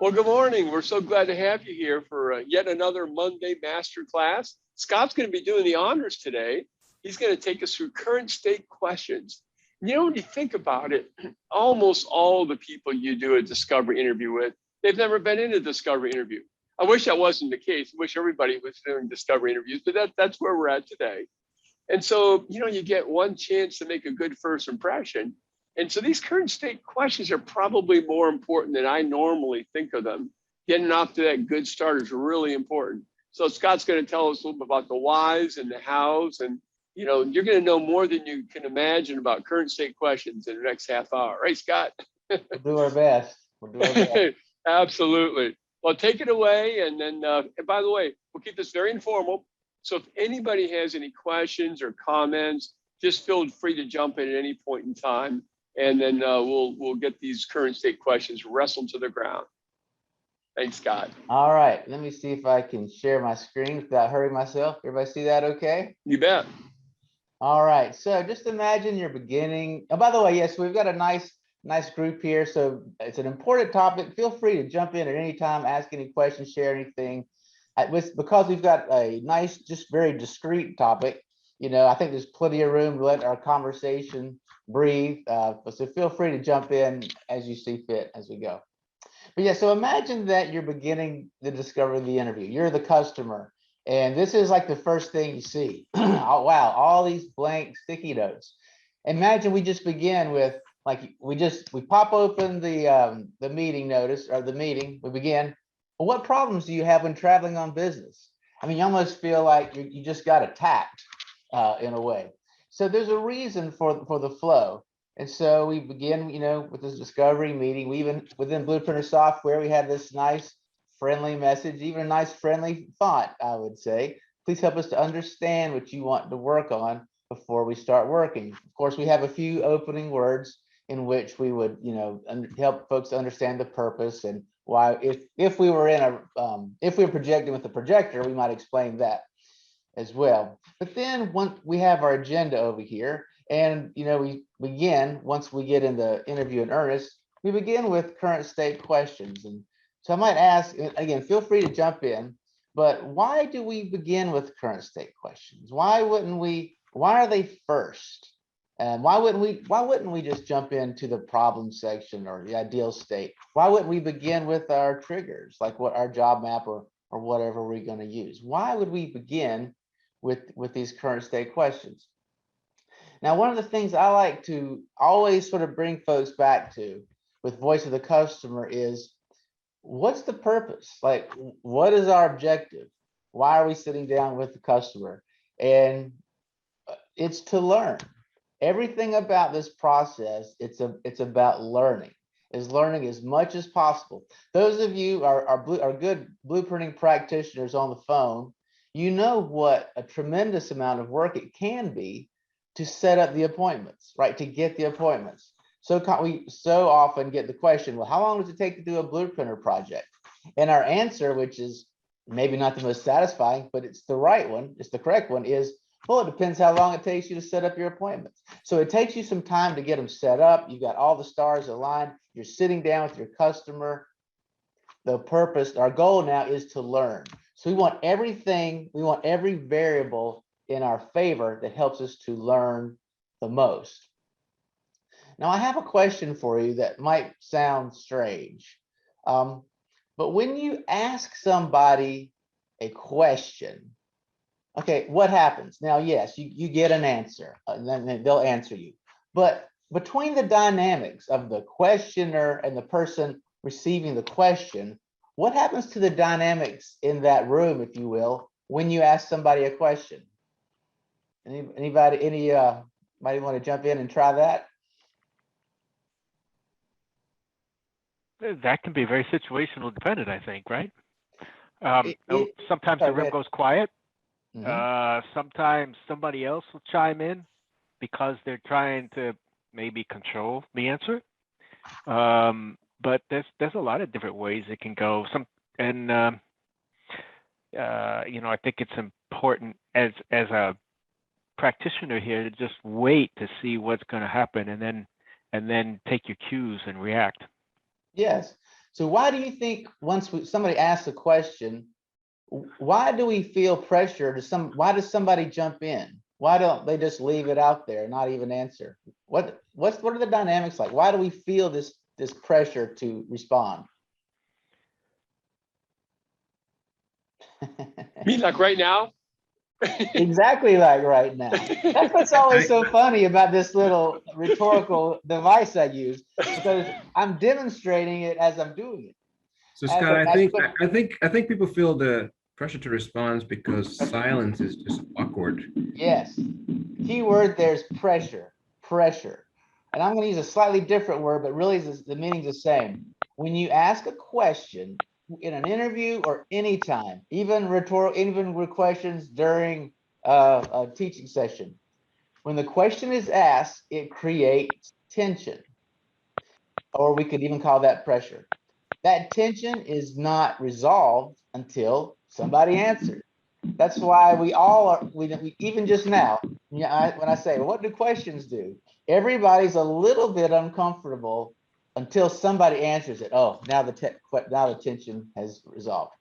Well, good morning. We're so glad to have you here for yet another Monday Masterclass. Scott's going to be doing the honors today. He's going to take us through current state questions. You know, when you think about it, almost all the people you do a discovery interview with, they've never been in a discovery interview. I wish that wasn't the case. I wish everybody was doing discovery interviews, but that's where we're at today. And so, you know, you get one chance to make a good first impression. And so these current state questions are probably more important than I normally think of them. Getting off to that good start is really important. So Scott's going to tell us a little bit about the whys and the hows. And, you know, you're going to know more than you can imagine about current state questions in the next half hour. Right, Scott? We'll do our best. We'll do our best. Absolutely. Well, take it away. And then, and by the way, we'll keep this very informal. So if anybody has any questions or comments, just feel free to jump in at any point in time. And then we'll get these current state questions wrestled to the ground. Thanks, Scott. All right, let me see if I can share my screen without hurting myself. Everybody see that okay? You bet. All right, so just imagine you're beginning. Oh, by the way, yes, we've got a nice group here. So it's an important topic. Feel free to jump in at any time, ask any questions, share anything. Because we've got a nice, just very discreet topic, you know, I think there's plenty of room to let our conversation breathe. So feel free to jump in as you see fit as we go. But yeah, so imagine that you're beginning the discovery of the interview. You're the customer, and this is like the first thing you see. Oh, wow, all these blank sticky notes. Imagine we just begin with, like, we pop open the meeting notice or the meeting. We begin. Well, what problems do you have when traveling on business? I mean, you almost feel like you just got attacked in a way. So there's a reason for the flow. And so we begin, you know, with this discovery meeting. We even, within Blueprinter software, we have this nice friendly message, even a nice friendly font, I would say. Please help us to understand what you want to work on before we start working. Of course, we have a few opening words in which we would, you know, help folks understand the purpose and why, if we were in a, if we were projecting with the projector, we might explain that as well. But then once we have our agenda over here, and you know, we begin, once we get in the interview in earnest, we begin with current state questions. And so I might ask, again, feel free to jump in, but why do we begin with current state questions? Why are they first? And why wouldn't we just jump into the problem section or the ideal state? Why wouldn't we begin with our triggers, like what our job map or whatever we're going to use? Why would we begin with these current state questions? Now, one of the things I like to always sort of bring folks back to with voice of the customer is, what's the purpose? Like, what is our objective? Why are we sitting down with the customer? And it's to learn. Everything about this process, it's about learning. Is learning as much as possible. Those of you are good blueprinting practitioners on the phone, you know what a tremendous amount of work it can be to set up the appointments, right? To get the appointments. So we so often get the question, well, how long does it take to do a blueprinter project? And our answer, which is maybe not the most satisfying, but it's the right one, it's the correct one, is, well, it depends how long it takes you to set up your appointments. So it takes you some time to get them set up. You got all the stars aligned. You're sitting down with your customer. The purpose, our goal now is to learn. So we want everything, we want every variable in our favor that helps us to learn the most. Now, I have a question for you that might sound strange, but when you ask somebody a question, okay, what happens? Now, yes, you get an answer, and then they'll answer you. But between the dynamics of the questioner and the person receiving the question, what happens to the dynamics in that room, if you will, when you ask somebody a question? Anybody want to jump in and try that? That can be very situational dependent, I think, right? Sometimes the room ahead. goes quiet. Mhm. Sometimes somebody else will chime in because they're trying to maybe control the answer. But there's a lot of different ways it can go. You know, I think it's important as a practitioner here to just wait to see what's going to happen and then take your cues and react. Yes. So why do you think once somebody asks a question, why do we feel pressure why does somebody jump in? Why don't they just leave it out there and not even answer? What are the dynamics like? Why do we feel this pressure to respond? Me, like right now? Exactly like right now. That's what's always so funny about this little rhetorical device I use, because I'm demonstrating it as I'm doing it. So Scott, I think people feel the pressure to respond because silence is just awkward. Yes. Key word there's pressure. And I'm going to use a slightly different word, but really the meaning's the same. When you ask a question in an interview or anytime, even with questions during a teaching session, when the question is asked, it creates tension, or we could even call that pressure. That tension is not resolved until somebody answers. That's why we all are, we even just now, when I say, well, what do questions do? Everybody's a little bit uncomfortable until somebody answers it. Oh, now the tension has resolved.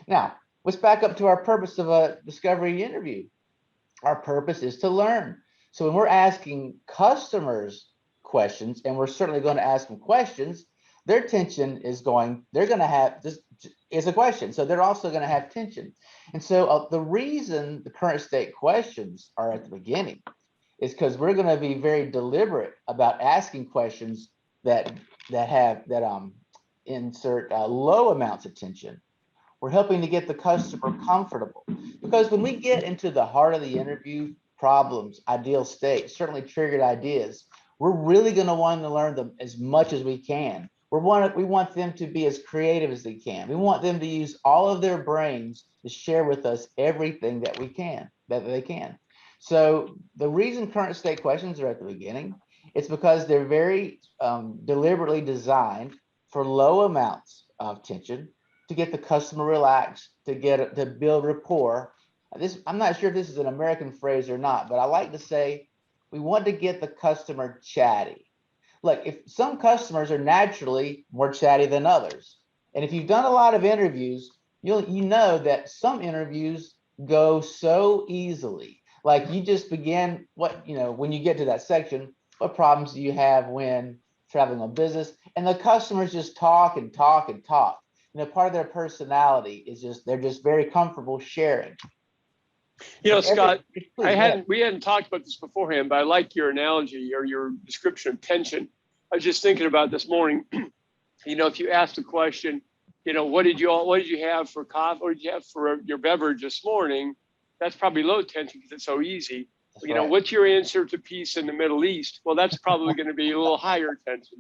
Now, let's back up to our purpose of a discovery interview. Our purpose is to learn. So when we're asking customers questions, and we're certainly going to ask them questions, their tension is they're going to have this is a question. So they're also going to have tension. And so the reason the current state questions are at the beginning is because we're going to be very deliberate about asking questions that insert low amounts of tension. We're helping to get the customer comfortable, because when we get into the heart of the interview, problems, ideal state, certainly triggered ideas, we're really going to want to learn them as much as we can. We want them to be as creative as they can. We want them to use all of their brains to share with us everything that they can. So the reason current state questions are at the beginning, it's because they're very deliberately designed for low amounts of tension, to get the customer relaxed, to build rapport. I'm not sure if this is an American phrase or not, but I like to say we want to get the customer chatty. Look, if some customers are naturally more chatty than others, and if you've done a lot of interviews, you know that some interviews go so easily. Like you just begin when you get to that section, what problems do you have when traveling on business? And the customers just talk and talk and talk. Part of their personality is they're just very comfortable sharing. Scott, we hadn't talked about this beforehand, but I like your analogy or your description of tension. I was just thinking about this morning. If you asked a question, what did you have for coffee? What did you have for your beverage this morning? That's probably low tension because it's so easy. Right. What's your answer to peace in the Middle East? Well, that's probably going to be a little higher tension.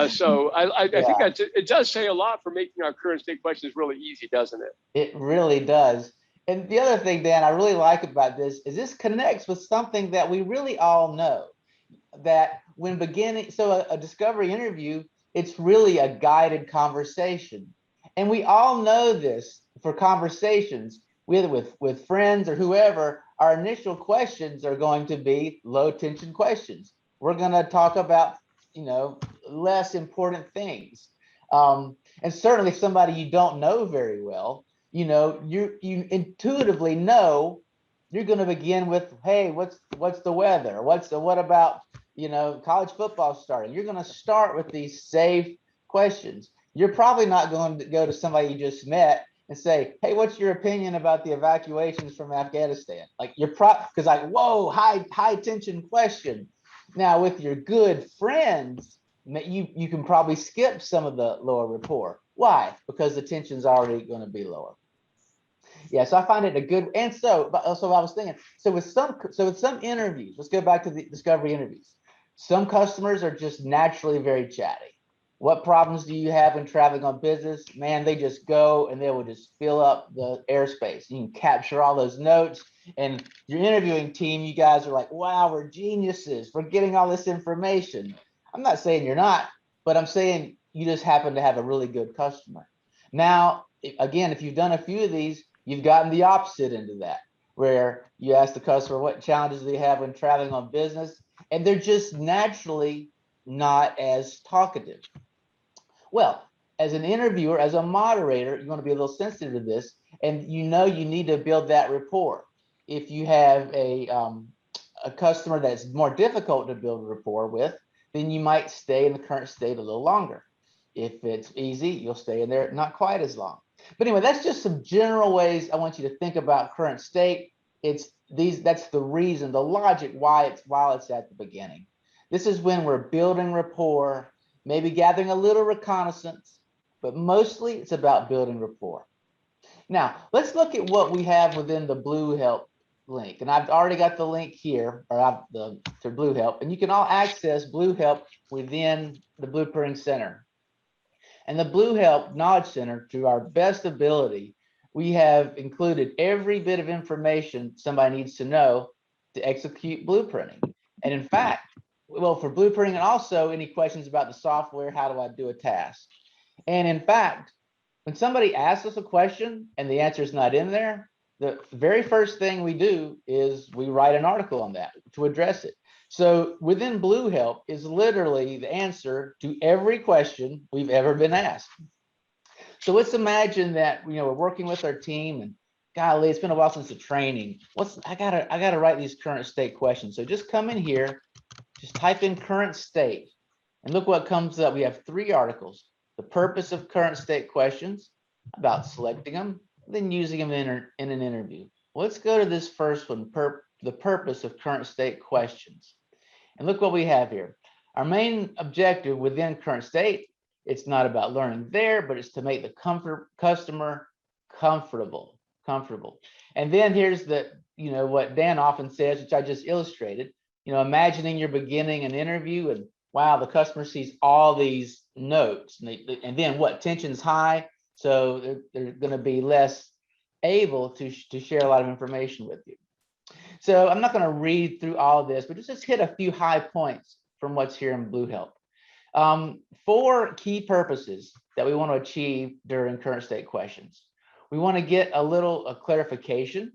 So I think it does say a lot for making our current state questions really easy, doesn't it? It really does. And the other thing, Dan, I really like about this is this connects with something that we really all know, that when beginning, so a discovery interview, it's really a guided conversation. And we all know this for conversations, whether with friends or whoever, our initial questions are going to be low tension questions. We're going to talk about, less important things. And certainly somebody you don't know very well, you intuitively know you're going to begin with, hey, what's the weather? What about, college football starting? You're going to start with these safe questions. You're probably not going to go to somebody you just met and say, hey, what's your opinion about the evacuations from Afghanistan? Like because whoa, high tension question. Now with your good friends, you can probably skip some of the lower rapport. Why? Because the tension's already going to be lower. Yeah, so I find it a good, and so I was thinking, so with some interviews, let's go back to the discovery interviews. Some customers are just naturally very chatty. What problems do you have when traveling on business? Man, they just go and they will just fill up the airspace. You can capture all those notes, and your interviewing team, you guys are like, wow, we're geniuses for getting all this information. I'm not saying you're not, but I'm saying you just happen to have a really good customer. Now, again, if you've done a few of these, you've gotten the opposite into that, where you ask the customer what challenges they have when traveling on business, and they're just naturally not as talkative. Well, as an interviewer, as a moderator, you're going to be a little sensitive to this, and you need to build that rapport. If you have a customer that's more difficult to build rapport with, then you might stay in the current state a little longer. If it's easy, you'll stay in there not quite as long. But anyway, that's just some general ways I want you to think about current state. That's the reason, the logic while it's at the beginning. This is when we're building rapport, maybe gathering a little reconnaissance, but mostly it's about building rapport. Now, let's look at what we have within the Blue Help link. And I've already got the link here, to Blue Help, and you can all access Blue Help within the Blueprinting Center. And the Blue Help Knowledge Center, to our best ability, we have included every bit of information somebody needs to know to execute blueprinting. And in fact, well, for blueprinting, and also any questions about the software, how do I do a task? And in fact, when somebody asks us a question and the answer is not in there, the very first thing we do is we write an article on that to address it. So within Blue Help is literally the answer to every question we've ever been asked. So let's imagine that we're working with our team, and golly, it's been a while since the training. I gotta write these current state questions. So just come in here, just type in current state, and look what comes up. We have 3 articles: the purpose of current state questions, about selecting them, then using them in an interview. Let's go to this first one, the purpose of current state questions. And look what we have here. Our main objective within current state, it's not about learning there, but it's to make the customer comfortable. And then here's what Dan often says, which I just illustrated, imagining you're beginning an interview and wow, the customer sees all these notes, and then what, tension's high, so they're going to be less able to share a lot of information with you. So I'm not going to read through all of this, but just hit a few high points from what's here in Blue Help. 4 key purposes that we want to achieve during current state questions. We want to get a clarification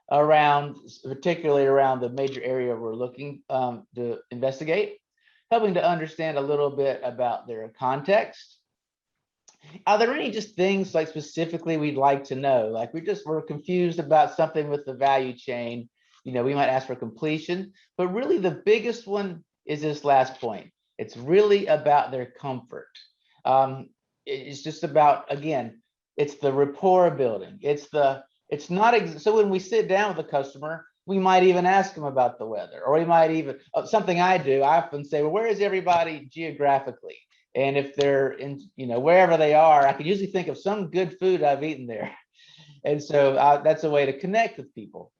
particularly around the major area we're looking to investigate, helping to understand a little bit about their context. Are there any just things like specifically we'd like to know? Like we're confused about something with the value chain. We might ask for completion, but really the biggest one is this last point. It's really about their comfort. It's just about, again, it's the rapport building. So when we sit down with a customer, we might even ask them about the weather, or we might even, something I do, I often say, well, where is everybody geographically? And if they're in, wherever they are, I can usually think of some good food I've eaten there. And so that's a way to connect with people.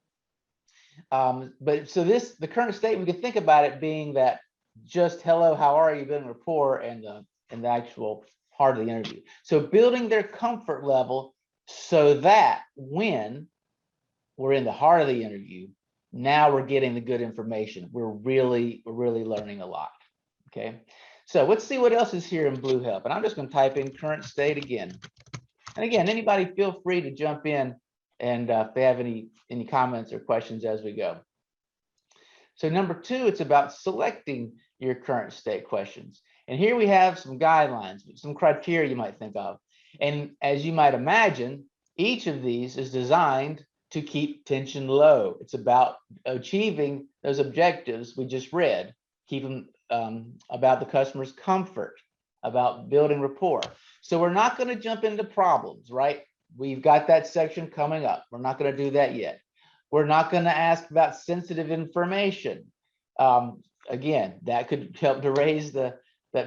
But so the current state, we can think about it being that just hello, how are you, building rapport, and the actual part of the interview. So building their comfort level so that when we're in the heart of the interview, now we're getting the good information. We're really learning a lot. Okay. So let's see what else is here in Blue Help. And I'm just going to type in current state again. And again, anybody feel free to jump in and if they have any comments or questions as we go. So number 2, it's about selecting your current state questions. And here we have some guidelines, some criteria you might think of. And as you might imagine, each of these is designed to keep tension low. It's about achieving those objectives we just read, keep them about the customer's comfort, about building rapport. So we're not going to jump into problems, right? We've got that section coming up. We're not going to do that yet. We're not going to ask about sensitive information. Again, that could help to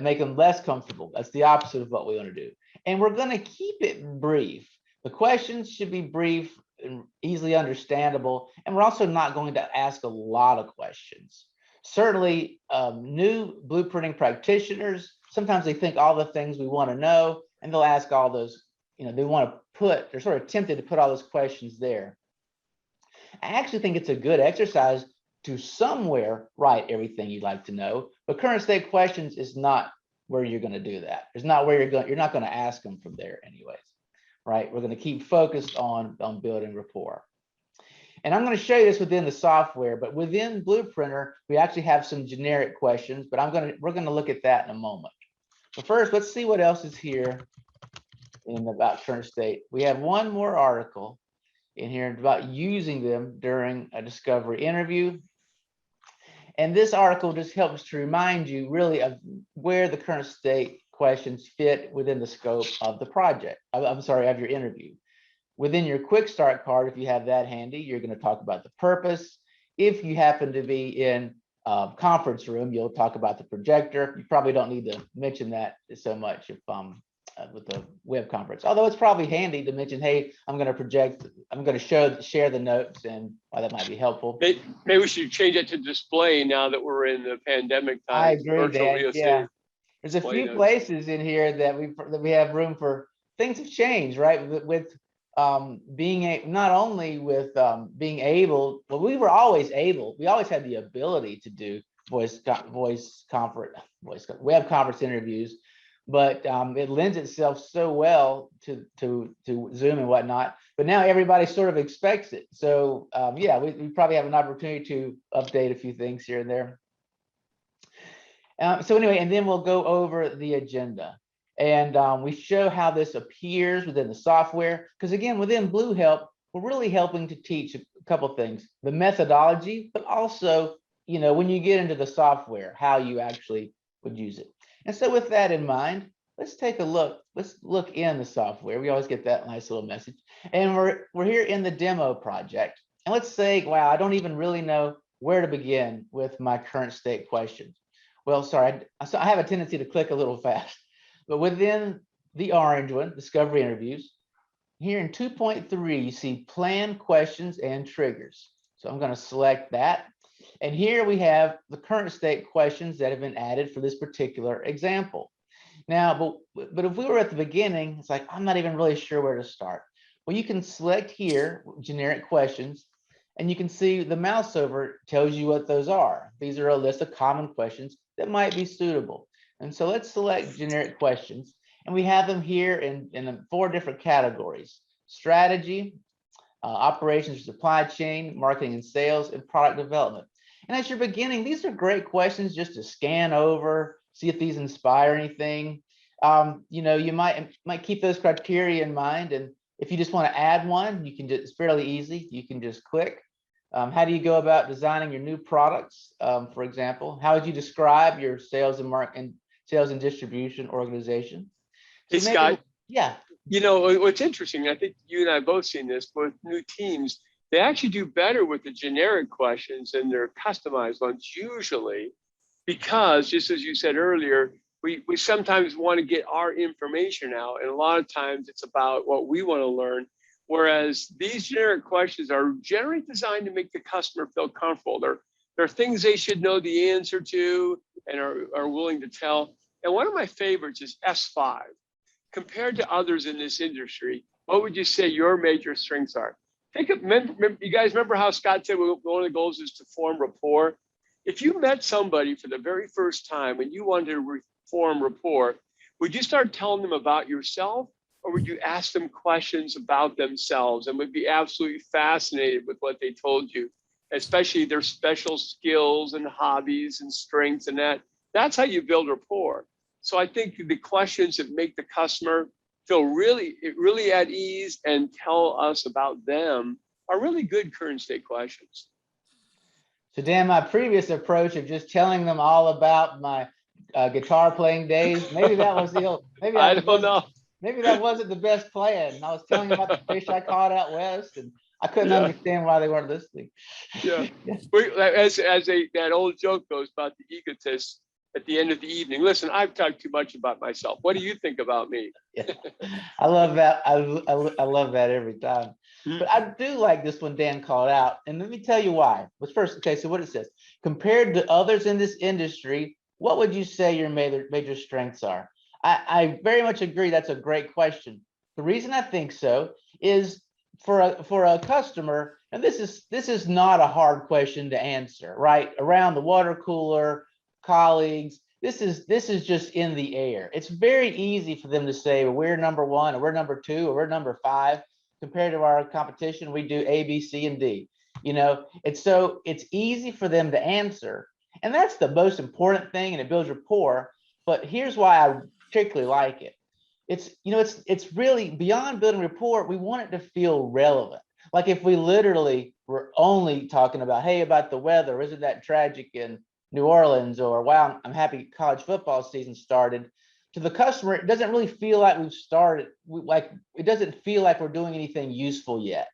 make them less comfortable. That's the opposite of what we want to do. And we're going to keep it brief. The questions should be brief and easily understandable. And we're also not going to ask a lot of questions. Certainly, new blueprinting practitioners, sometimes they think all the things we want to know, and they'll ask all those, they're sort of tempted to put all those questions there. I actually think it's a good exercise to somewhere write everything you'd like to know, but current state questions is not where you're going to do that. It's not where you're not going to ask them from there anyways, right? We're going to keep focused on building rapport. And I'm going to show you this within the software, but within Blueprinter, we actually have some generic questions, but we're going to look at that in a moment. But first, let's see what else is here in about current state. We have one more article in here about using them during a discovery interview. And this article just helps to remind you really of where the current state questions fit within the scope of the project. I'm sorry, of your interview. Within your quick start card, if you have that handy, you're going to talk about the purpose. If you happen to be in a conference room, you'll talk about the projector. You probably don't need to mention that so much if with the web conference, although it's probably handy to mention, hey, I'm going to project, I'm going to share the notes, and why that might be helpful. Maybe we should change it to display now that we're in the pandemic time. I agree, Dan. Yeah, there's a few places in here that we have room for. Things have changed, right? With being not only with being able, well, we were always able. We always had the ability to do web conference interviews. But it lends itself so well to Zoom and whatnot. But now everybody sort of expects it. So yeah, we probably have an opportunity to update a few things here and there. So anyway, and then we'll go over the agenda. And we show how this appears within the software. Because again, within Blue Help, we're really helping to teach a couple of things. The methodology, but also, you know, when you get into the software, how you actually would use it. And so with that in mind, let's take a look. Let's look in the software. We always get that nice little message. And we're here in the demo project. And let's say, wow, I don't even really know where to begin with my current state questions. Well, sorry, I have a tendency to click a little fast. But within the orange one, Discovery Interviews, here in 2.3, you see Plan Questions and Triggers. So I'm going to select that. And here we have the current state questions that have been added for this particular example. Now, but if we were at the beginning, it's like, I'm not even really sure where to start. Well, you can select here, generic questions, and you can see the mouse over tells you what those are. These are a list of common questions that might be suitable. And so let's select generic questions, and we have them here in 4 different categories: strategy, operations, supply chain, marketing and sales, and product development. And as you're beginning, these are great questions just to scan over, see if these inspire anything. You know, you might keep those criteria in mind. And if you just want to add one, you can just, it's fairly easy. You can just click. How do you go about designing your new products? For example, how would you describe your sales and distribution organization? Hey, Scott. Yeah. You know, what's interesting, I think you and I both seen this, with new teams, they actually do better with the generic questions than their customized ones usually, because just as you said earlier, we sometimes want to get our information out, and a lot of times it's about what we want to learn. Whereas these generic questions are generally designed to make the customer feel comfortable. They're things they should know the answer to and are willing to tell. And one of my favorites is S5. Compared to others in this industry, what would you say your major strengths are? Remember, you guys remember how Scott said one of the goals is to form rapport? If you met somebody for the very first time and you wanted to form rapport, would you start telling them about yourself, or would you ask them questions about themselves and would be absolutely fascinated with what they told you, especially their special skills and hobbies and strengths and that? That's how you build rapport. So I think the questions that make the customer feel really at ease and tell us about them are really good current state questions. So Dan, my previous approach of just telling them all about my guitar playing days, maybe that was the old, maybe I don't know. Maybe that wasn't the best plan. I was telling them about the fish I caught out west, and I couldn't understand why they weren't listening. Yeah. As that old joke goes about the egotist at the end of the evening. Listen, I've talked too much about myself. What do you think about me? Yeah. I love that. I love that every time. But I do like this one Dan called out. And let me tell you why. But first, okay, so what it says, compared to others in this industry, what would you say your major strengths are? I very much agree. That's a great question. The reason I think so is for a customer, and this is not a hard question to answer, right? Around the water cooler, colleagues, this is just in the air. It's very easy for them to say, well, we're number 1, or we're number 2, or we're number 5. Compared to our competition, we do A, B, C, and D. You know, it's easy for them to answer, and that's the most important thing, and it builds rapport. But here's why I particularly like it. it's really beyond building rapport. We want it to feel relevant. Like if we literally were only talking about, hey, about the weather, isn't that tragic in New Orleans, or wow, I'm happy college football season started. To the customer, it doesn't really feel like we've started. Like it doesn't feel like we're doing anything useful yet.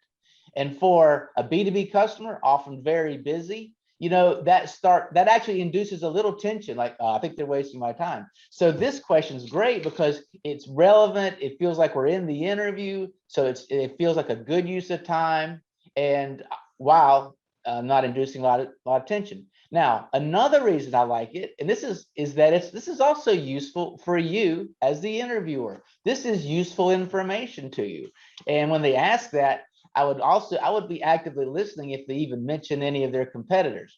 And for a B2B customer, often very busy, that actually induces a little tension. Like, I think they're wasting my time. So this question is great because it's relevant. It feels like we're in the interview. So it feels like a good use of time. And while not inducing a lot of tension. Now, another reason I like it, and this is also useful for you as the interviewer. This is useful information to you. And when they ask that, I would be actively listening if they even mention any of their competitors.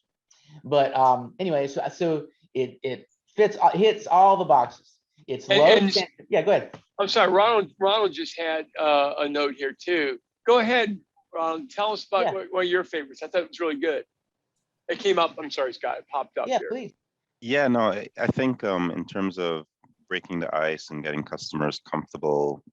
But anyway, so it hits all the boxes. It's low. Yeah, go ahead. I'm sorry, Ronald just had a note here too. Go ahead, Ronald. Tell us about one of your favorites. I thought it was really good. It came up. I'm sorry, Scott. It popped up. Yeah, here. Please. Yeah, no, I think in terms of breaking the ice and getting customers comfortable,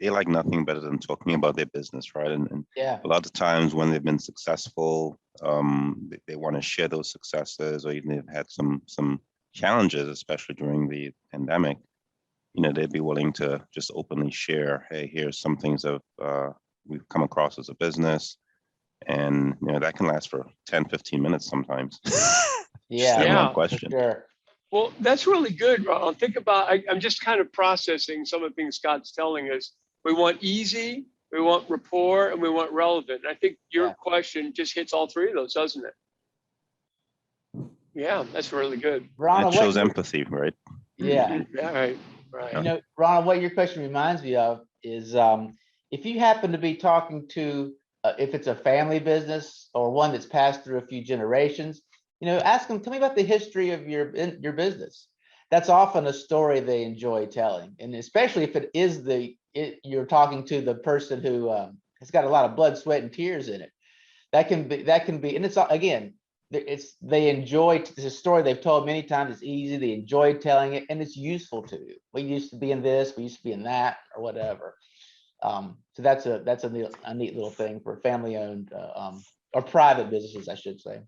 they like nothing better than talking about their business, right? And yeah, a lot of times when they've been successful, they want to share those successes, or even they've had some challenges, especially during the pandemic. They'd be willing to just openly share, hey, here's some things that we've come across as a business. And that can last for 10, 15 minutes sometimes. yeah, One question. Sure. Well, that's really good, Ronald. Think about, I'm just kind of processing some of the things Scott's telling us. We want easy, we want rapport, and we want relevant. I think your question just hits all three of those, doesn't it? Yeah, that's really good. Ronald, it shows empathy, right? Yeah. Yeah, right. Ronald, what your question reminds me of is if you happen to be talking to, if it's a family business or one that's passed through a few generations, ask them, tell me about the history of your business. That's often a story they enjoy telling. And especially if it is you're talking to the person who has got a lot of blood, sweat, and tears in it. That can be, and it's, again, they enjoy, it's a story they've told many times. It's easy. They enjoy telling it, and it's useful to you. We used to be in this, we used to be in that, or whatever. So that's a neat little thing for family-owned or private businesses, I should say.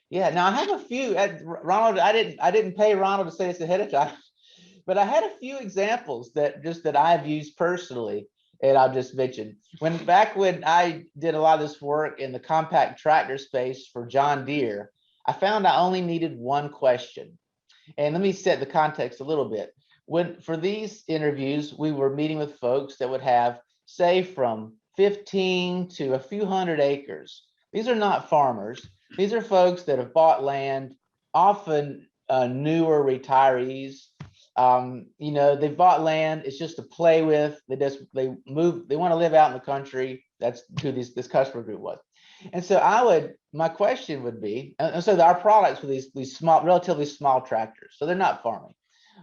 Yeah. Now I have a few. Ronald, I didn't pay Ronald to say this ahead of time, but I had a few examples that I've used personally, and I'll just mention. Back when I did a lot of this work in the compact tractor space for John Deere, I found I only needed one question. And let me set the context a little bit. For these interviews, we were meeting with folks that would have, say, from 15 to a few hundred acres. These are not farmers. These are folks that have bought land, often newer retirees. They've bought land. It's just to play with. They want to live out in the country. That's who this customer group was. And so my question would be, and so our products were these small, relatively small tractors. So they're not farming.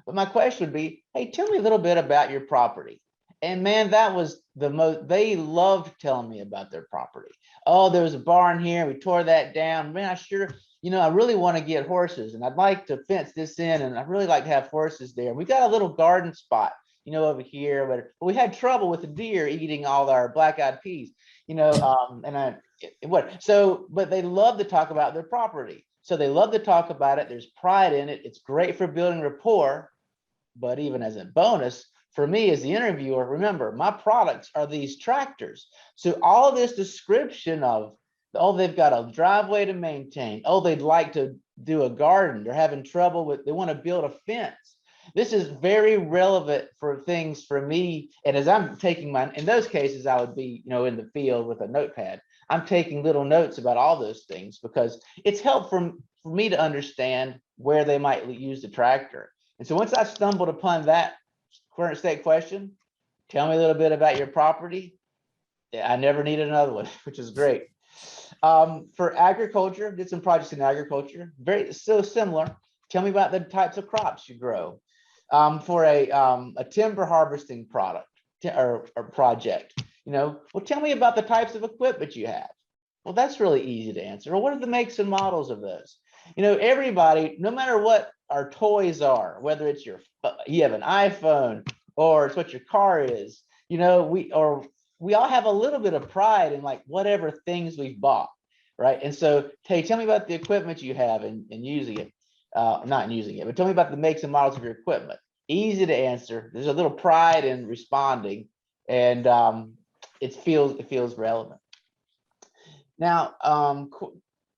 But my question would be, hey, tell me a little bit about your property. And man, that was they loved telling me about their property. Oh, there was a barn here. We tore that down. Man, I really want to get horses, and I'd like to fence this in, and I'd really like to have horses there. We got a little garden spot, over here, but we had trouble with the deer eating all our black-eyed peas, but they love to talk about their property. So they love to talk about it. There's pride in it. It's great for building rapport, but even as a bonus, for me as the interviewer, remember, my products are these tractors. So all this description of, oh, they've got a driveway to maintain. Oh, they'd like to do a garden. They're having trouble they want to build a fence. This is very relevant for things for me. And as I'm taking in those cases, I would be, in the field with a notepad. I'm taking little notes about all those things because it's helpful for me to understand where they might use the tractor. And so once I stumbled upon that current state question, tell me a little bit about your property. I never needed another one, which is great. For agriculture, did some projects in agriculture, very so similar. Tell me about the types of crops you grow. For a timber harvesting product or project, well, tell me about the types of equipment you have. Well, that's really easy to answer. Well, what are the makes and models of those? everybody, no matter what our toys are, whether it's you have an iPhone or it's what your car is, we all have a little bit of pride in like whatever things we've bought, right? And so, hey, tell me about the equipment you have and using it, not using it, but tell me about the makes and models of your equipment. Easy to answer. There's a little pride in responding, and it feels relevant. Now,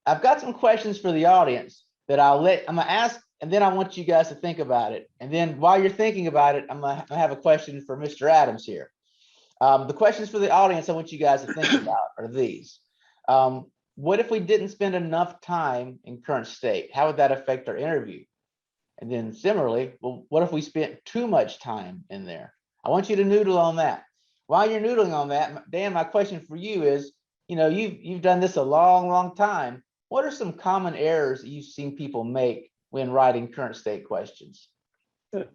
I've got some questions for the audience that I'm gonna ask, and then I want you guys to think about it. And then while you're thinking about it, I'm gonna have a question for Mr. Adams here. The questions for the audience I want you guys to think about are these. What if we didn't spend enough time in current state? How would that affect our interview? And then similarly, well, what if we spent too much time in there? I want you to noodle on that. While you're noodling on that, Dan, my question for you is, you've done this a long time. What are some common errors that you've seen people make when writing current state questions?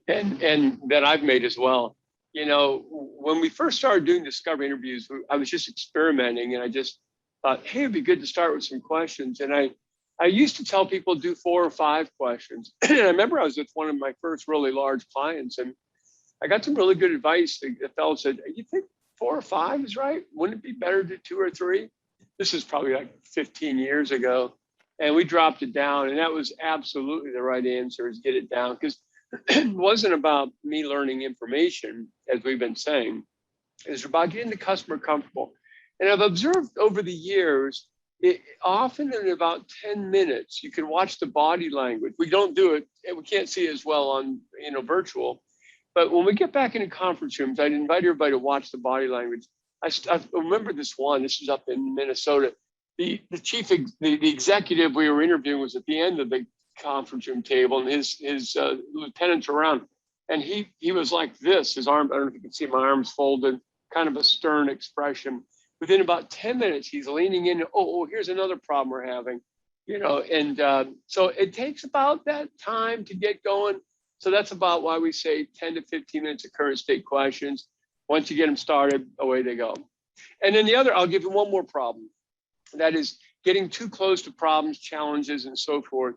And that I've made as well. When we first started doing discovery interviews, I was just experimenting, and I just thought, hey, it'd be good to start with some questions. And I used to tell people do 4 or 5 questions. And I remember I was with one of my first really large clients, and I got some really good advice. The fellow said, you think 4 or 5 is right? Wouldn't it be better to 2 or 3? This is probably like 15 years ago. And we dropped it down, and that was absolutely the right answer, is get it down, because it wasn't about me learning information, as we've been saying. It's about getting the customer comfortable. And I've observed over the years, often in about 10 minutes, you can watch the body language. We don't do it, we can't see it as well on virtual. But when we get back into conference rooms, I'd invite everybody to watch the body language. I remember this was up in Minnesota. The executive we were interviewing was at the end of the conference room table, and his lieutenants around, and he was like this. His arm, I don't know if you can see my arms folded, kind of a stern expression. Within about 10 minutes, he's leaning in. Oh, here's another problem we're having, and so it takes about that time to get going. So that's about why we say 10 to 15 minutes of current state questions. Once you get them started, away they go. And then I'll give you one more problem. That is getting too close to problems, challenges, and so forth.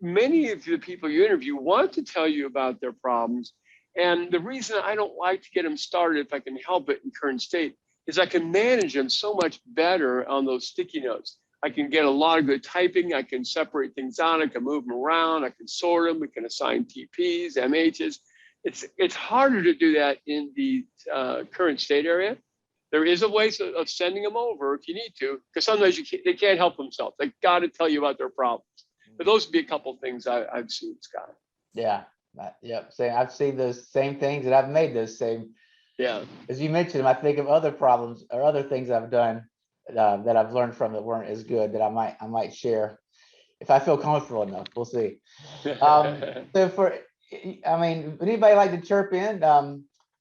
Many of the people you interview want to tell you about their problems. And the reason I don't like to get them started, if I can help it in current state, is I can manage them so much better on those sticky notes. I can get a lot of good typing. I can separate things out. I can move them around. I can sort them. We can assign TPs, MHs. It's harder to do that in the current state area. There is a way of sending them over if you need to, because sometimes they can't help themselves. They got to tell you about their problems. But those would be a couple of things I've seen, Scott. Yeah. Yep. I've seen those same things, and I've made those same. Yeah. As you mentioned, I think of other problems or other things I've done that I've learned from that weren't as good that I might share if I feel comfortable enough. We'll see. So anybody like to chirp in?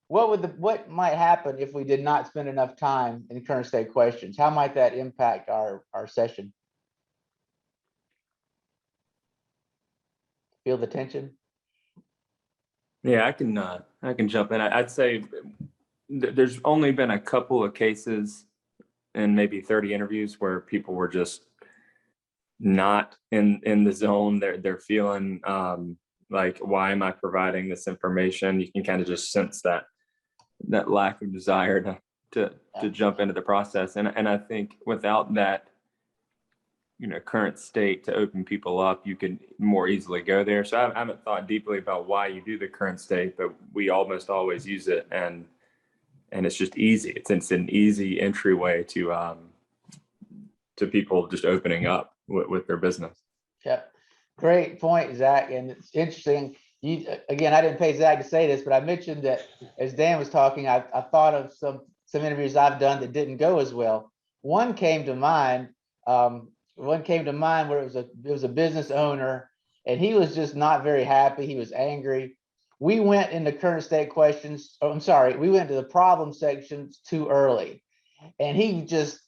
What might happen if we did not spend enough time in current state questions? How might that impact our session? Feel the tension? Yeah, I can jump in. I'd say there's only been a couple of cases in maybe 30 interviews where people were just not in the zone. They're feeling like, why am I providing this information? You can kind of just sense that lack of desire to jump into the process. And I think without that, current state to open people up, you can more easily go there. So I haven't thought deeply about why you do the current state, but we almost always use it, and it's just easy. It's an easy entryway to people just opening up with their business. Yep. Great point, Zach. And it's interesting. Again, I didn't pay Zach to say this, but I mentioned that as Dan was talking, I thought of some interviews I've done that didn't go as well. One came to mind where it was a business owner, and he was just not very happy. He was angry. We went into current state questions. We went to the problem sections too early, and he just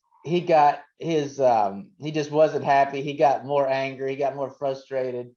wasn't happy. He got more angry. He got more frustrated.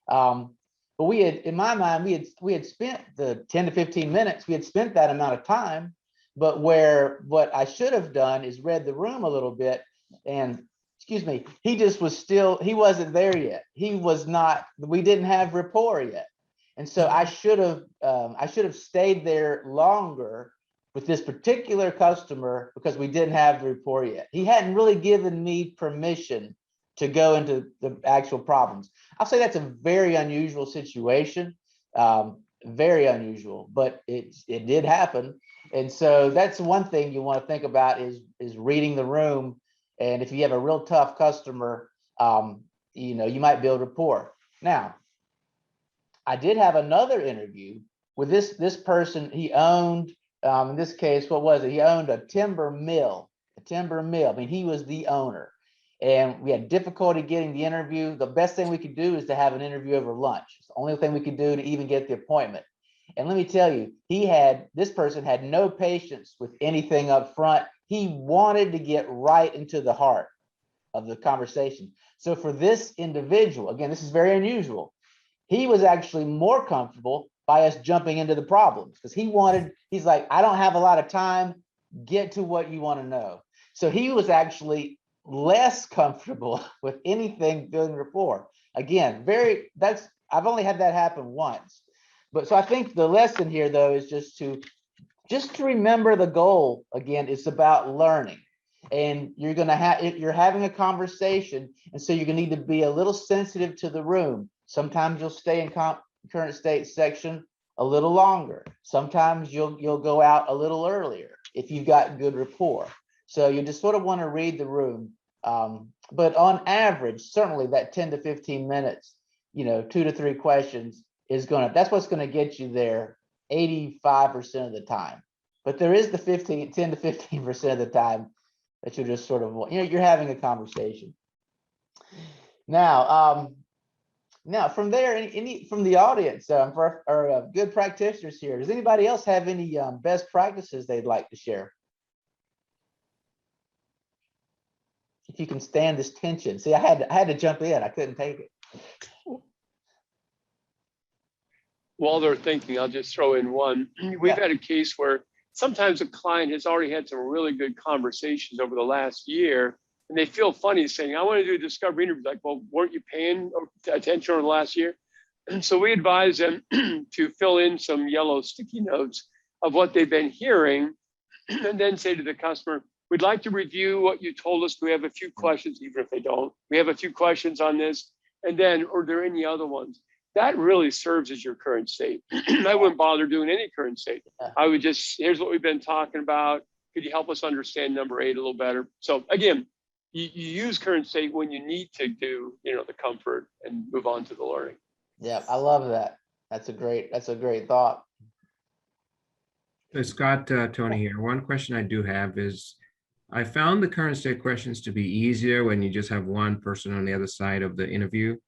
But in my mind, we had spent the 10 to 15 minutes. We had spent that amount of time, but what I should have done is read the room a little bit and excuse me, he just was still, he wasn't there yet. He was not, we didn't have rapport yet. And so I should have stayed there longer with this particular customer because we didn't have the rapport yet. He hadn't really given me permission to go into the actual problems. I'll say that's a very unusual situation, very unusual, but it did happen. And so that's one thing you want to think about is reading the room. And if you have a real tough customer, you know, you might build rapport. Now, I did have another interview with this person. He owned, in this case, what was it? He owned a timber mill, I mean, he was the owner. And we had difficulty getting the interview. The best thing we could do is to have an interview over lunch. It's the only thing we could do to even get the appointment. And let me tell you, this person had no patience with anything up front. He wanted to get right into the heart of the conversation. So for this individual, again, this is very unusual. He was actually more comfortable by us jumping into the problems because he's like, I don't have a lot of time, get to what you want to know. So he was actually less comfortable with anything building rapport. Again, I've only had that happen once. But so I think the lesson here though is just to remember the goal. Again, it's about learning. And you're having a conversation, and so you're gonna need to be a little sensitive to the room. Sometimes you'll stay in current state section a little longer. Sometimes you'll go out a little earlier if you've got good rapport. So you just sort of want to read the room. But on average, certainly that 10 to 15 minutes, you know, 2 to 3 questions that's what's going to get you there 85% of the time. But there is the 10 to 15% of the time that you're just sort of, you know, you're having a conversation. Now, from there, any from the audience, for our good practitioners here, does anybody else have any best practices they'd like to share? If you can stand this tension. See, I had to jump in. I couldn't take it. While they're thinking, I'll just throw in one. We've had a case where sometimes a client has already had some really good conversations over the last year, and they feel funny saying, I want to do a discovery interview. Like, well, weren't you paying attention over the last year? And so we advise them to fill in some yellow sticky notes of what they've been hearing, and then say to the customer, we'd like to review what you told us. We have a few questions, even if they don't. We have a few questions on this. And then, are there any other ones? That really serves as your current state. I wouldn't bother doing any current state. I would just, here's what we've been talking about. Could you help us understand number 8 a little better? So again, you use current state when you need to do, you know, the comfort and move on to the learning. Yeah, I love that. That's a great thought. So Scott, Tony here. One question I do have is, I found the current state questions to be easier when you just have one person on the other side of the interview.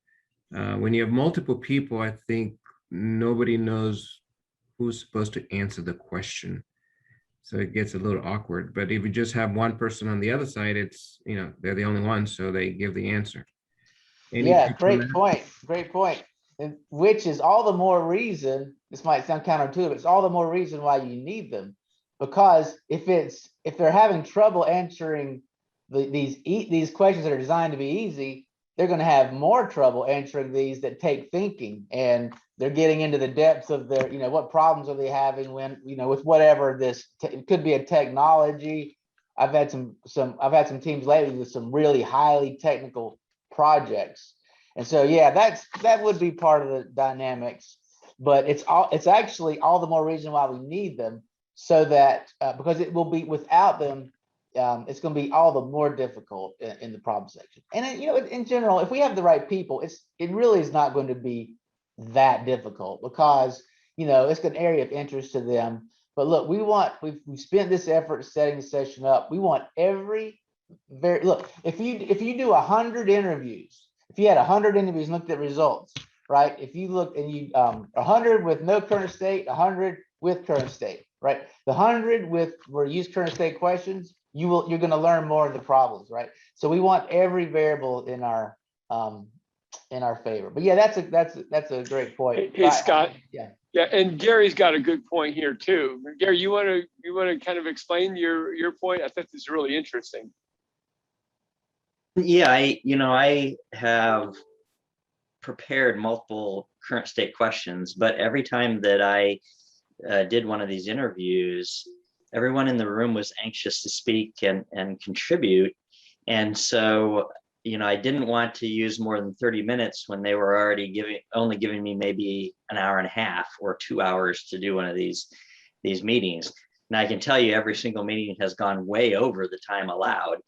When you have multiple people, I think nobody knows who's supposed to answer the question. So it gets a little awkward. But if you just have one person on the other side, it's, you know, they're the only one, so they give the answer. Yeah, great point. Great point. And which is all the more reason, this might sound counterintuitive, but it's all the more reason why you need them. Because if they're having trouble answering these questions that are designed to be easy, they're going to have more trouble answering these that take thinking, and they're getting into the depths of their, you know, what problems are they having when, you know, with whatever it could be a technology. I've had some teams lately with some really highly technical projects. And so, yeah, that would be part of the dynamics, but it's actually all the more reason why we need them, so that because it will be, without them, it's going to be all the more difficult in the problem section. And you know, in general, if we have the right people, it really is not going to be that difficult, because, you know, it's an area of interest to them. But look, we've spent this effort setting the session up. We want look, if you do 100 interviews, if you had 100 interviews and looked at results, right? If you look and you 100 with no current state, 100 with current state, right? The 100 where you use current state questions, you're going to learn more of the problems, right? So we want every variable in our favor. But yeah, that's a great point. Hey Scott. Yeah. Yeah, and Gary's got a good point here too. Gary, you want to kind of explain your point? I think this is really interesting. Yeah, I have prepared multiple current state questions, but every time that I did one of these interviews, everyone in the room was anxious to speak and contribute. And so, I didn't want to use more than 30 minutes when they were already only giving me maybe an hour and a half or 2 hours to do one of these meetings. And I can tell you every single meeting has gone way over the time allowed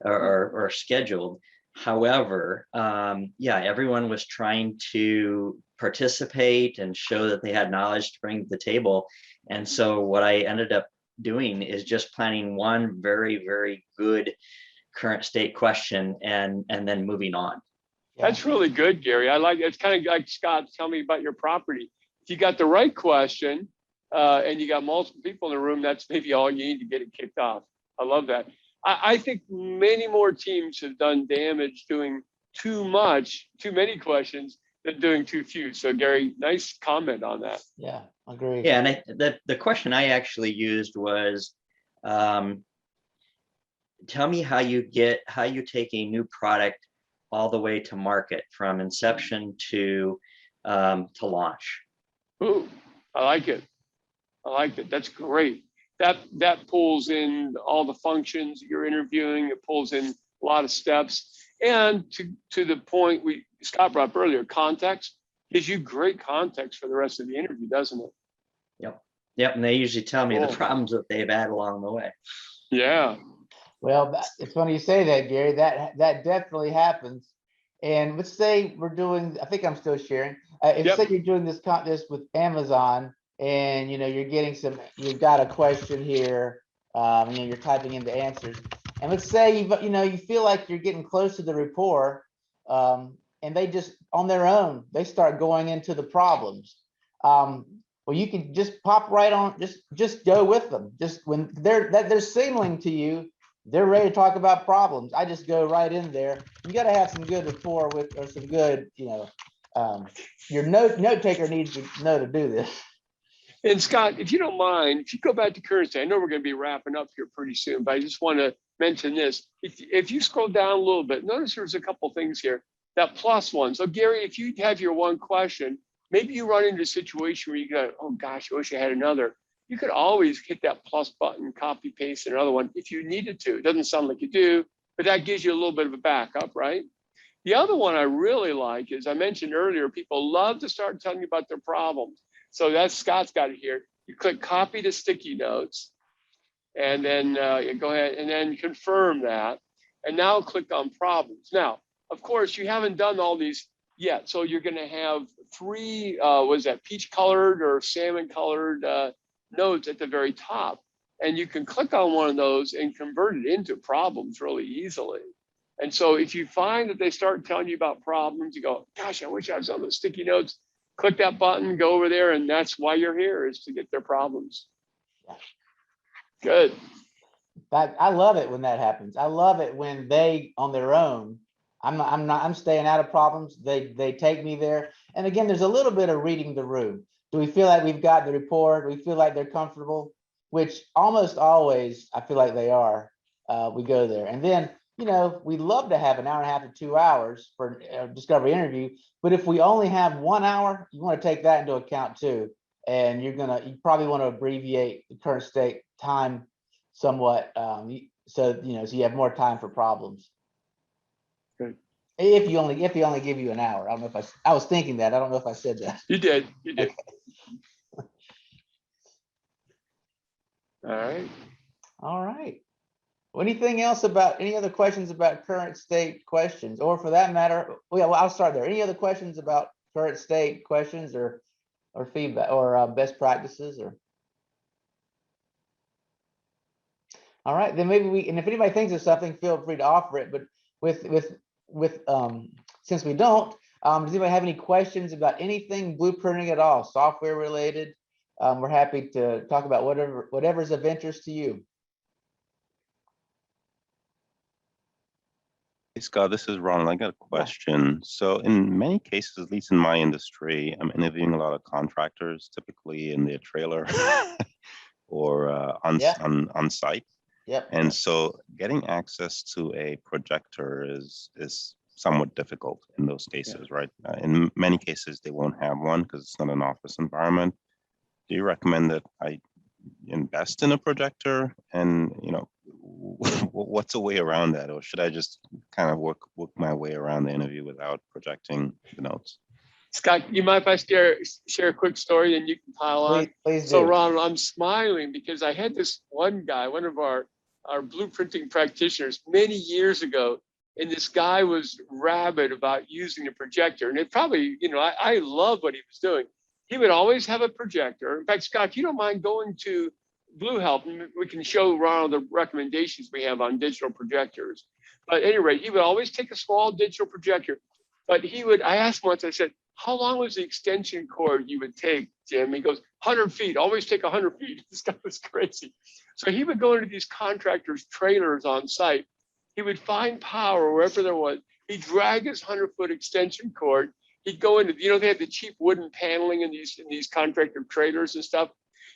or scheduled. However, yeah, everyone was trying to participate and show that they had knowledge to bring to the table. And so what I ended up doing is just planning one very, very good current state question and then moving on. Yeah. That's really good, Gary. I like it's kind of like Scott, tell me about your property. If you got the right question and you got multiple people in the room, that's maybe all you need to get it kicked off. I love that. I think many more teams have done damage doing too many questions than doing too few. So Gary, nice comment on that. Yeah, agree. Yeah, and the question I actually used was, tell me how you take a new product all the way to market from inception to launch. Ooh, I like it. I like it. That's great. That pulls in all the functions you're interviewing. It pulls in a lot of steps. And to the point Scott brought up earlier, context gives you great context for the rest of the interview, doesn't it? Yep. And they usually tell me Cool. the problems that they've had along the way. Yeah. Well, it's funny you say that, Gary. That definitely happens. And let's say we're doing, I think I'm still sharing. If Yep. say you're doing this contest with Amazon, and you're getting you've got a question here, you're typing in the answers, and let's say you feel like you're getting close to the rapport, and they just on their own they start going into the problems. Well, you can just pop right on, just go with them. Just when they're signaling to you, they're ready to talk about problems. I just go right in there. You got to have some good rapport with, or some good, your note taker needs to know to do this. And Scott, if you don't mind, if you go back to current state, I know we're going to be wrapping up here pretty soon, but I just want to mention this. If you scroll down a little bit, notice there's a couple things here. That plus one. So Gary, if you have your one question, maybe you run into a situation where you go, oh gosh, I wish I had another. You could always hit that plus button, copy, paste another one if you needed to. It doesn't sound like you do, but that gives you a little bit of a backup, right? The other one I really like is I mentioned earlier, people love to start telling you about their problems. So that's Scott's got it here. You click copy to sticky notes, and then you go ahead and then confirm that. And now click on problems. Now, of course, you haven't done all these yet. So you're going to have 3, was that peach colored or salmon colored nodes at the very top. And you can click on one of those and convert it into problems really easily. And so if you find that they start telling you about problems, you go, gosh, I wish I was on those sticky notes. Click that button, go over there, and that's why you're here, is to get their problems. Good. I love it when that happens. I love it when they on their own. I'm staying out of problems. They take me there. And again, there's a little bit of reading the room. Do we feel like we've got the rapport? Do we feel like they're comfortable? Which almost always I feel like they are. We go there, and then we'd love to have an hour and a half to 2 hours for a discovery interview. But if we only have 1 hour, you want to take that into account too. And you probably want to abbreviate the current state time somewhat, so you have more time for problems. Good. If you only give you an hour. I don't know if I was thinking that. I don't know if I said that. You did. Okay. All right. All right. Anything else any other questions about current state questions, or for that matter, well, I'll start there. Any other questions about current state questions or feedback or best practices or? All right, then maybe and if anybody thinks of something, feel free to offer it. But with since we don't, does anybody have any questions about anything blueprinting at all, software related? We're happy to talk about whatever's of interest to you. Hey, Scott, this is Ronald. I got a question. So in many cases, at least in my industry, I'm interviewing a lot of contractors, typically in their trailer or on site. Yep. And so getting access to a projector is somewhat difficult in those cases, right? In many cases, they won't have one because it's not an office environment. Do you recommend that I invest in a projector? And what's a way around that? Or should I just kind of work my way around the interview without projecting the notes? Scott, you mind if I share a quick story and you can pile on? Please So do. Ronald, I'm smiling because I had this one guy, one of our blueprinting practitioners many years ago, and this guy was rabid about using a projector. And it probably, I love what he was doing. He would always have a projector. In fact, Scott, if you don't mind going to Blue Help, we can show Ronald the recommendations we have on digital projectors. But at any rate, he would always take a small digital projector. But I asked him once, I said, how long was the extension cord you would take, Jim? He goes, 100 feet, always take 100 feet. This guy was crazy. So he would go into these contractors' trailers on site. He would find power wherever there was. He'd drag his 100-foot extension cord. He'd go into, they had the cheap wooden paneling in these contractor trailers and stuff.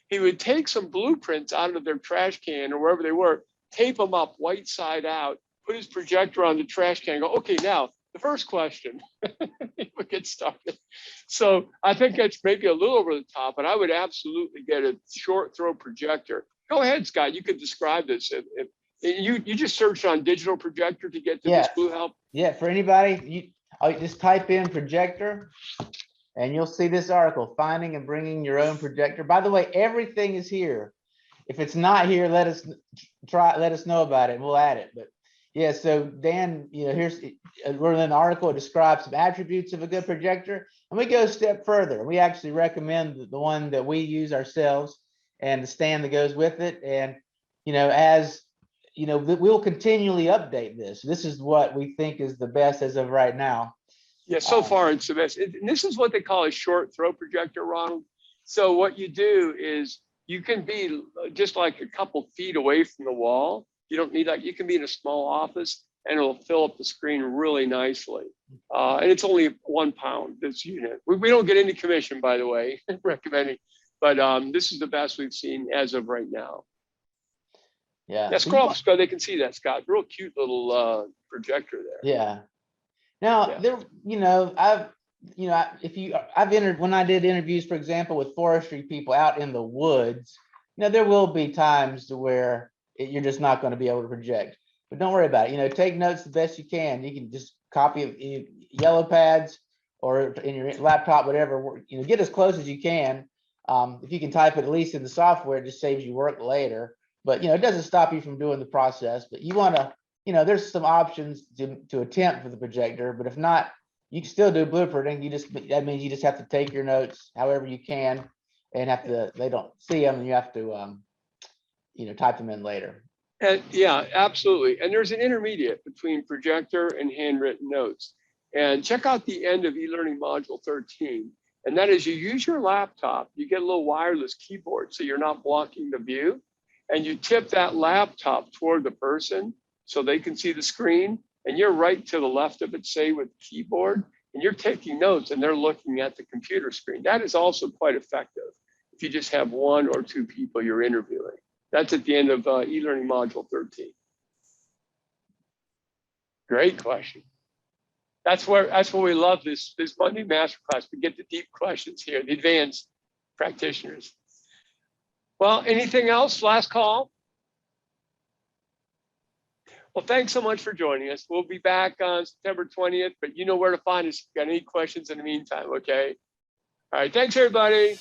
He would take some blueprints out of their trash can or wherever they were, tape them up white side out, put his projector on the trash can and go, okay, now, the first question, he would get started. So I think that's maybe a little over the top, but I would absolutely get a short throw projector. Go ahead, Scott. You could describe this. If you just searched on digital projector to get to this Blue Help. Yeah, for anybody, you just type in projector and you'll see this article, finding and bringing your own projector. By the way, everything is here. If it's not here, let us know about it and we'll add it. But yeah, so Dan, we're in an article, it describes some attributes of a good projector, and we go a step further. We actually recommend the one that we use ourselves and the stand that goes with it. And, we'll continually update this. This is what we think is the best as of right now. Yeah, so far it's the best. And this is what they call a short throw projector, Ronald. So what you do is you can be just like a couple feet away from the wall. You don't need you can be in a small office and it'll fill up the screen really nicely. And it's only 1 pound, this unit. We don't get any commission, by the way, recommending, but this is the best we've seen as of right now. Yeah. Scroll up, Scott, they can see that, Scott. Real cute little projector there. Yeah. Now, I've entered, when I did interviews, for example, with forestry people out in the woods, there will be times to where you're just not going to be able to project, but don't worry about it. Take notes the best you can. You can just copy yellow pads or in your laptop, whatever, get as close as you can. If you can type it, at least in the software, it just saves you work later, but it doesn't stop you from doing the process. But you want to, there's some options to attempt for the projector, but if not, you can still do blueprinting. That means you just have to take your notes however you can and they don't see them and you have to, type them in later. Yeah, absolutely. And there's an intermediate between projector and handwritten notes. And check out the end of e-learning module 13. And that is, you use your laptop, you get a little wireless keyboard so you're not blocking the view, and you tip that laptop toward the person so they can see the screen, and you're right to the left of it, say with keyboard, and you're taking notes and they're looking at the computer screen. That is also quite effective if you just have 1 or 2 people you're interviewing. That's at the end of e-learning module 13. Great question. That's what we love this Monday masterclass. We get the deep questions here, the advanced practitioners. Well, anything else? Last call. Well, thanks so much for joining us. We'll be back on September 20th, but you know where to find us if you've got any questions in the meantime, okay? All right, thanks everybody.